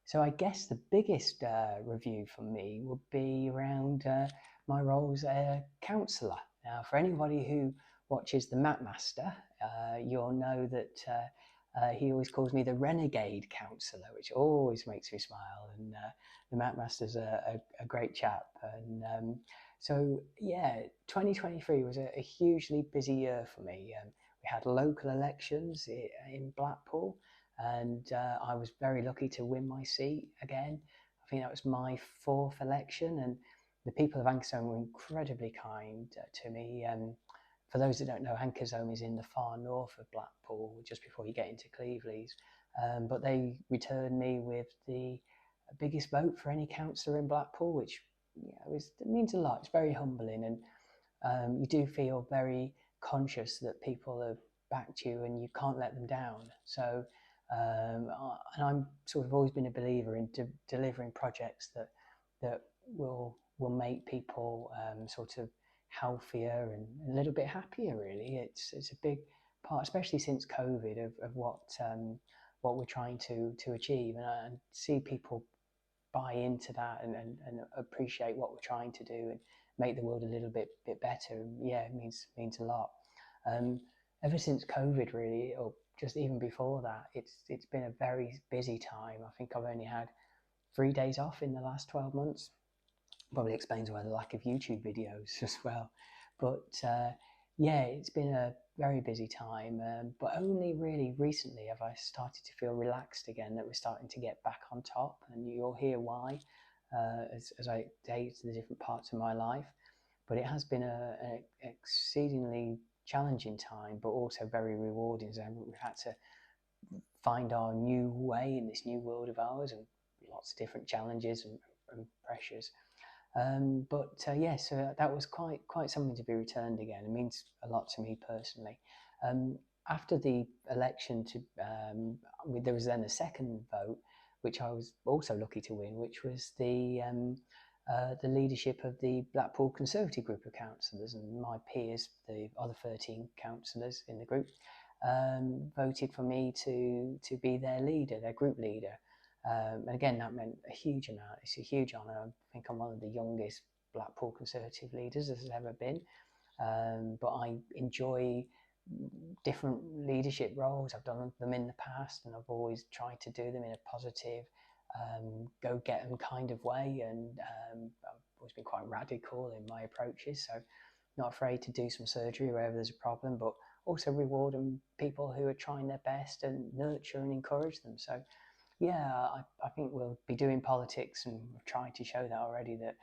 So I guess the biggest review for me would be around my role as a counsellor. Now, for anybody who watches The Map Master, you'll know that he always calls me the renegade counsellor, which always makes me smile. And the Map Master's a great chap. And so, yeah, 2023 was a hugely busy year for me. We had local elections in Blackpool, and I was very lucky to win my seat again. I think that was my fourth election, and the people of Ankersholm were incredibly kind to me. For those that don't know, Ankersholm is in the far north of Blackpool, just before you get into Cleveleys. But they returned me with the biggest vote for any councillor in Blackpool, which it means a lot. It's very humbling, and you do feel very conscious that people have backed you and you can't let them down. So, and I'm sort of always been a believer in delivering projects that will make people sort of healthier and a little bit happier. Really, it's a big part, especially since COVID, of what we're trying to achieve, and I see people buy into that and appreciate what we're trying to do and make the world a little bit better. Yeah, it means a lot. Um, Ever since COVID, really, or just even before that, it's been a very busy time. I think I've only had 3 days off in the last 12 months. Probably explains why the lack of YouTube videos as well. But yeah, it's been a very busy time. But only really recently have I started to feel relaxed again, that we're starting to get back on top. And you'll hear why as I date the different parts of my life. But it has been an exceedingly challenging time, but also very rewarding. So we've had to find our new way in this new world of ours, and lots of different challenges and pressures. Yeah, so that was quite something to be returned again. It means a lot to me personally. After the election, there was then a second vote, which I was also lucky to win, which was the leadership of the Blackpool Conservative Group of councillors, and my peers, the other 13 councillors in the group, voted for me to be their leader, their group leader. And again, that meant a huge amount. It's a huge honour. I think I'm one of the youngest Blackpool Conservative leaders there's ever been. But I enjoy different leadership roles. I've done them in the past, and I've always tried to do them in a positive, go get them kind of way. And I've always been quite radical in my approaches. So not afraid to do some surgery wherever there's a problem, but also rewarding people who are trying their best and nurture and encourage them. So yeah, I think we'll be doing politics, and we're trying to show that already, that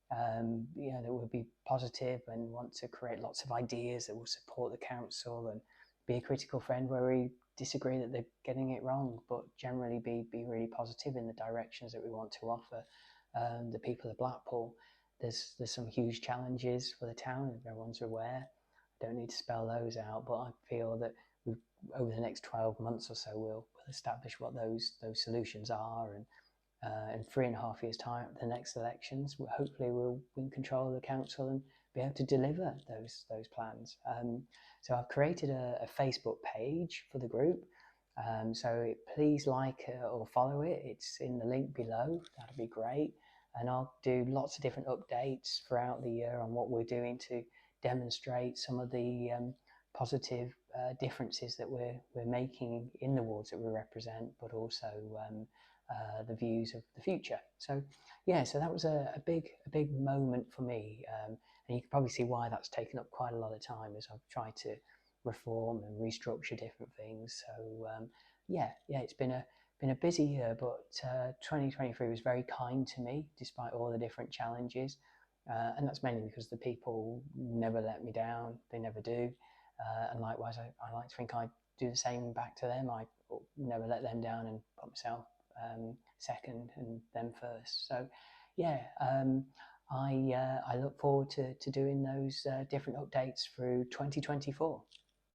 that we'll be positive and want to create lots of ideas that will support the council, and be a critical friend where we disagree that they're getting it wrong, but generally be really positive in the directions that we want to offer the people of Blackpool. There's some huge challenges for the town, if everyone's aware. I don't need to spell those out, but I feel that over the next 12 months or so, we'll establish what those solutions are, and in 3.5 years' time, the next elections, hopefully we'll win control of the council and be able to deliver those plans. So I've created a Facebook page for the group. So please like or follow it. It's in the link below. That'd be great. And I'll do lots of different updates throughout the year on what we're doing to demonstrate some of the positive differences that we're making in the wards that we represent, but also the views of the future. So yeah, so that was a big moment for me, and you can probably see why that's taken up quite a lot of time, as I've tried to reform and restructure different things. So yeah, it's been a busy year, but 2023 was very kind to me despite all the different challenges, and that's mainly because the people never let me down. They never do. And likewise, I like to think I do the same back to them. I never let them down and put myself second and them first. So yeah, I look forward to doing those different updates through 2024.